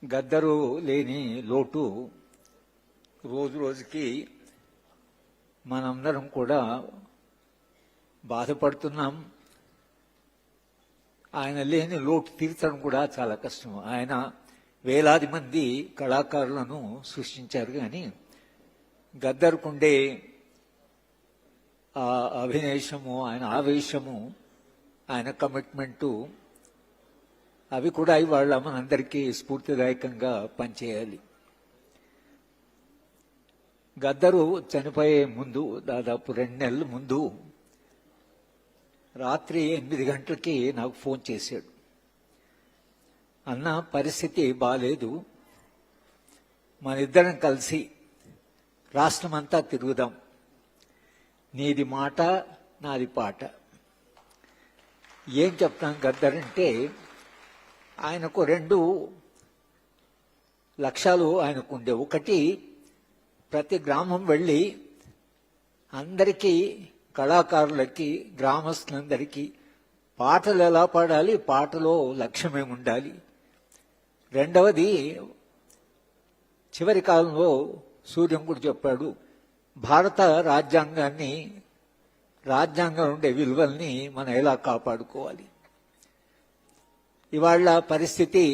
గద్దరు లేని లోటు రోజు రోజుకి మనందరం కూడా బాధపడుతున్నాం. ఆయన లేని లోటు తీర్చడం కూడా చాలా కష్టం. ఆయన వేలాది మంది కళాకారులను సృష్టించారు, కానీ గద్దరుకుండే ఆ అభినయము, ఆయన ఆవేశము, ఆయన కమిట్మెంటు అవి కూడా ఇవాళ మనందరికీ స్ఫూర్తిదాయకంగా పనిచేయాలి. గద్దరు చనిపోయే ముందు దాదాపు 2 నెలల ముందు రాత్రి 8 గంటలకి నాకు ఫోన్ చేశాడు. అన్న, పరిస్థితి బాలేదు, మన ఇద్దరం కలిసి రాష్ట్రమంతా తిరుగుదాం, నీది మాట నాది పాట. ఏం చెప్తాం గద్దర్ అంటే, ఆయనకు 2 లక్ష్యాలు ఆయనకుండే. ఒకటి, ప్రతి గ్రామం వెళ్ళి అందరికీ, కళాకారులకి, గ్రామస్తులందరికీ పాటలు ఎలా పాడాలి, పాటలో లక్ష్యమేమి ఉండాలి. రెండవది, చివరి కాలంలో సూర్యం కూడా చెప్పాడు, భారత రాజ్యాంగాన్ని, రాజ్యాంగం ఉండే విలువల్ని మనం ఎలా కాపాడుకోవాలి. ఇవాళ పరిస్థితి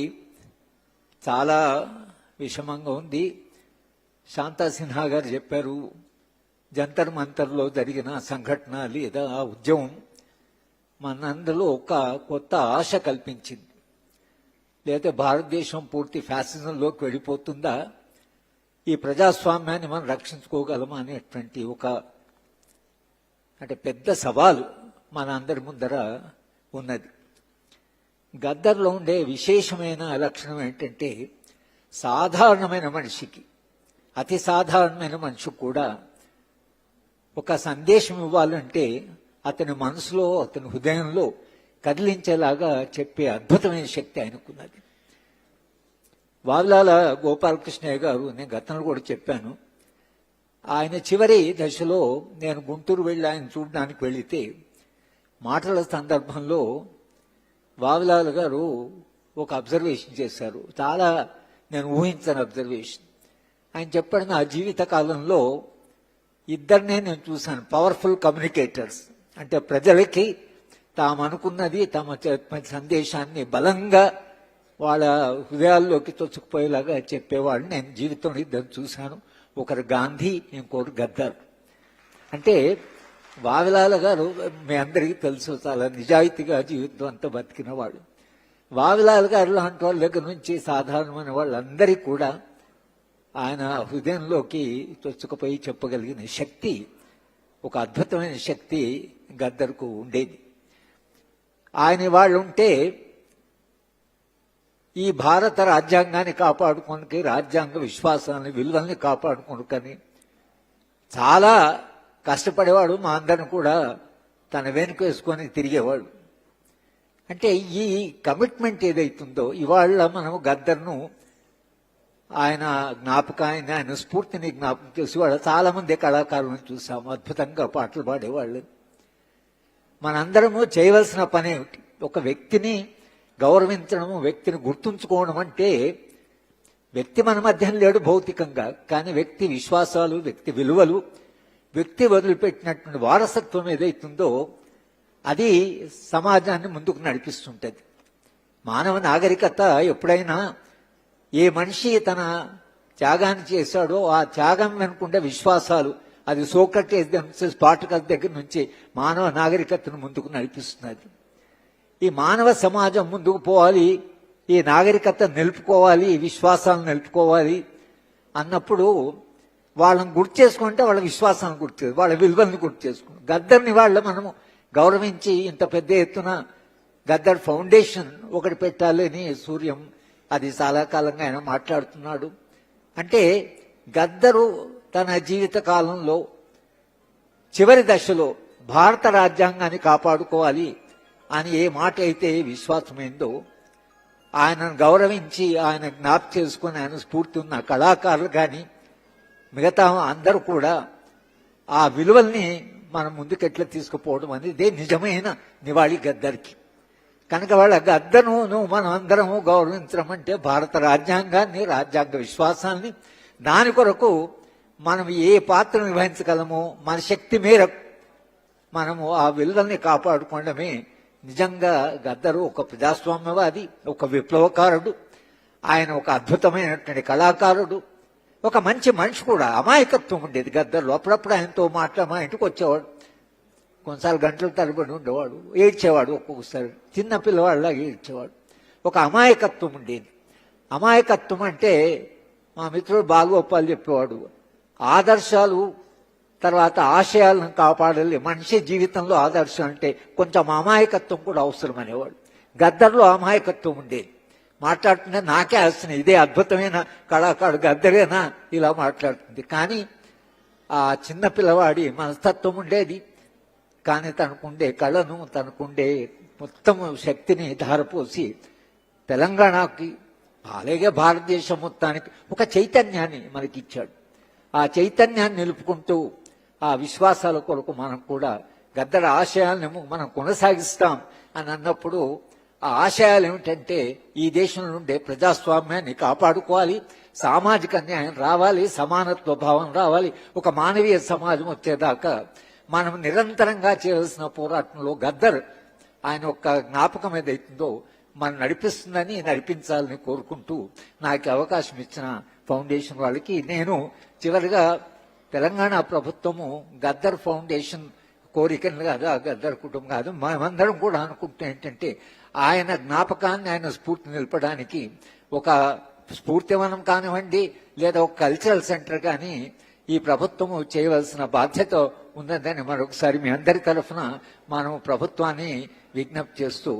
చాలా విషమంగా ఉంది. శాంతా సిన్హా గారు చెప్పారు, జంతర్ మంతర్లో జరిగిన సంఘటన లేదా ఆ ఉద్యమం మనందరిలో ఒక కొత్త ఆశ కల్పించింది. లేదా భారతదేశం పూర్తి ఫ్యాసిజంలోకి వెళ్ళిపోతుందా, ఈ ప్రజాస్వామ్యాన్ని మనం రక్షించుకోగలమా అనేటువంటి ఒక పెద్ద సవాలు మన అందరి ముందర ఉన్నది. గద్దర్లో ఉండే విశేషమైన లక్షణం ఏంటంటే, సాధారణమైన మనిషికి, అతి సాధారణమైన మనిషికి కూడా ఒక సందేశం ఇవ్వాలంటే అతని మనసులో, అతని హృదయంలో కదిలించేలాగా చెప్పే అద్భుతమైన శక్తి ఆయనకున్నది. వావిలాల గోపాలకృష్ణయ్య గారు, నేను గతంలో కూడా చెప్పాను, ఆయన చివరి దశలో నేను గుంటూరు వెళ్ళి ఆయన చూడడానికి వెళితే మాటల సందర్భంలో వావిలాల గారు ఒక అబ్జర్వేషన్ చేశారు. చాలా నేను ఊహించని అబ్జర్వేషన్. ఆయన చెప్పాడు, నా జీవిత కాలంలో ఇద్దరినే నేను చూశాను, పవర్ఫుల్ కమ్యూనికేటర్స్. అంటే ప్రజలకి తాము అనుకున్నది, తమ సందేశాన్ని బలంగా వాళ్ళ హృదయాల్లోకి తొచ్చుకుపోయేలాగా చెప్పేవాళ్ళు నేను జీవితంలో ఇద్దరు చూశాను. ఒకరు గాంధీ, ఇంకోరు గద్దర్. అంటే వావిలాల గారు మీ అందరికీ తెలుసు, చాలా నిజాయితీగా జీవితం అంతా బతికిన వాళ్ళు. వావిలాల గారు లాంటి వాళ్ళ దగ్గర నుంచి సాధారణమైన వాళ్ళందరికీ కూడా ఆయన హృదయంలోకి చొచ్చుకుపోయి చెప్పగలిగిన శక్తి, ఒక అద్భుతమైన శక్తి గద్దర్కు ఉండేది. ఆయన వాళ్ళు ఉంటే ఈ భారత రాజ్యాంగాన్ని కాపాడుకోనికి, రాజ్యాంగ విశ్వాసాన్ని, విలువల్ని కాపాడుకోనికని చాలా కష్టపడేవాడు. మా అందరిని కూడా తన వెనుక వేసుకొని తిరిగేవాడు. అంటే ఈ కమిట్మెంట్ ఏదైతుందో, ఇవాళ మనం గద్దర్ను, ఆయన జ్ఞాపకాన్ని, ఆయన స్ఫూర్తిని జ్ఞాపకం చేసి వాళ్ళు చాలా మంది కళాకారులను చూసాము, అద్భుతంగా పాటలు పాడేవాళ్ళు. మనందరము చేయవలసిన పని ఏమిటి? ఒక వ్యక్తిని గౌరవించడము, వ్యక్తిని గుర్తుంచుకోవడం. అంటే వ్యక్తి మన మధ్యన లేడు భౌతికంగా, కానీ వ్యక్తి విశ్వాసాలు, వ్యక్తి విలువలు, వ్యక్తి వదిలిపెట్టినటువంటి వారసత్వం ఏదైతుందో అది సమాజాన్ని ముందుకు నడిపిస్తుంటది. మానవ నాగరికత ఎప్పుడైనా ఏ మనిషి తన త్యాగాన్ని చేశాడో ఆ త్యాగం వెనుకుండే విశ్వాసాలు, అది సోక్రటీస్ నుంచి, స్పార్టకస్ దగ్గర నుంచి మానవ నాగరికతను ముందుకు నడిపిస్తున్నది. ఈ మానవ సమాజం ముందుకు పోవాలి, ఈ నాగరికత నిలుపుకోవాలి, ఈ విశ్వాసాలను నిలుపుకోవాలి అన్నప్పుడు వాళ్ళని గుర్తు చేసుకుంటే వాళ్ళ విశ్వాసాన్ని గుర్తు చేసుకో, వాళ్ళ విలువలను గుర్తు చేసుకుంటాం. గద్దర్ని వాళ్ళ మనము గౌరవించి ఇంత పెద్ద ఎత్తున గద్దర్ ఫౌండేషన్ ఒకటి పెట్టాలని సూర్యం అది చాలా కాలంగా ఆయన మాట్లాడుతున్నాడు. అంటే గద్దరు తన జీవిత కాలంలో చివరి దశలో భారత రాజ్యాంగాన్ని కాపాడుకోవాలి అని ఏ మాట అయితే విశ్వాసమైందో, ఆయనను గౌరవించి ఆయన జ్ఞాపకం చేసుకుని ఆయన స్ఫూర్తి ఉన్న కళాకారులు కానీ మిగతా అందరూ కూడా ఆ విలువల్ని మనం ముందుకెట్లా తీసుకుపోవడం అనేది నిజమైన నివాళి గద్దర్కి. కనుక వాళ్ళ గద్దను మనం అందరము గౌరవించడం అంటే భారత రాజ్యాంగాన్ని, రాజ్యాంగ విశ్వాసాన్ని, దాని కొరకు మనం ఏ పాత్ర నిర్వహించగలమో మన శక్తి మేరకు మనము ఆ విలువల్ని కాపాడుకోవడమే నిజంగా గద్దరు ఒక ప్రజాస్వామ్యవాది, ఒక విప్లవకారుడు, ఆయన ఒక అద్భుతమైనటువంటి కళాకారుడు, ఒక మంచి మనిషి కూడా. అమాయకత్వం ఉండేది గద్దర్లో. అప్పుడప్పుడు ఆయనతో మా ఇంటికి వచ్చేవాడు, కొన్నిసార్లు గంటల తరబడి ఉండేవాడు, ఏడ్చేవాడు, ఒక్కొక్కసారి చిన్న పిల్లవాడిలాగా ఏడ్చేవాడు. ఒక అమాయకత్వం ఉండేది. అమాయకత్వం అంటే మా మిత్రుడు బాలగోపాల్ చెప్పేవాడు, ఆదర్శాలు తర్వాత ఆశయాలను కాపాడాలి, మనిషి జీవితంలో ఆదర్శం అంటే కొంచెం అమాయకత్వం కూడా అవసరం అనేవాడు. గద్దర్లో అమాయకత్వం ఉండేది. మాట్లాడుతుంటే నాకే వస్తుంది, ఇదే అద్భుతమైన కళాకారుడు గద్దరేనా ఇలా మాట్లాడుతుంది. కానీ ఆ చిన్న పిల్లవాడి మనస్తత్వం ఉండేది. కానీ తనకుండే కళను, తనకుండే మొత్తం శక్తిని ధారపోసి తెలంగాణకి, అలాగే భారతదేశం మొత్తానికి ఒక చైతన్యాన్ని మనకిచ్చాడు. ఆ చైతన్యాన్ని నిలుపుకుంటూ ఆ విశ్వాసాల కొరకు మనం కూడా గద్దర ఆశయాలను మనం కొనసాగిస్తాం అని అన్నప్పుడు ఆ ఆశయాలు ఏమిటంటే ఈ దేశం నుండే ప్రజాస్వామ్యాన్ని కాపాడుకోవాలి, సామాజిక న్యాయం రావాలి, సమానత్వ భావం రావాలి, ఒక మానవీయ సమాజం వచ్చేదాకా మనం నిరంతరంగా చేయాల్సిన పోరాటంలో గద్దర్ ఆయన యొక్క జ్ఞాపకం ఏదైతుందో మనం నడిపించాలని కోరుకుంటూ నాకు అవకాశం ఇచ్చిన ఫౌండేషన్ వాళ్ళకి నేను చివరిగా తెలంగాణ ప్రభుత్వము గద్దర్ ఫౌండేషన్ కోరికను కాదు, ఆ గద్దర్ కుటుంబం కాదు, మేమందరం కూడా అనుకుంటే ఏంటంటే ఆయన జ్ఞాపకాన్ని, ఆయన స్ఫూర్తి నిలపడానికి ఒక స్ఫూర్తివనం కానివ్వండి, లేదా ఒక కల్చరల్ సెంటర్ కానీ ఈ ప్రభుత్వము చేయవలసిన బాధ్యత ఉన్నదని మరొకసారి మీ అందరి తరఫున మనం ప్రభుత్వాన్ని విజ్ఞప్తి చేస్తూ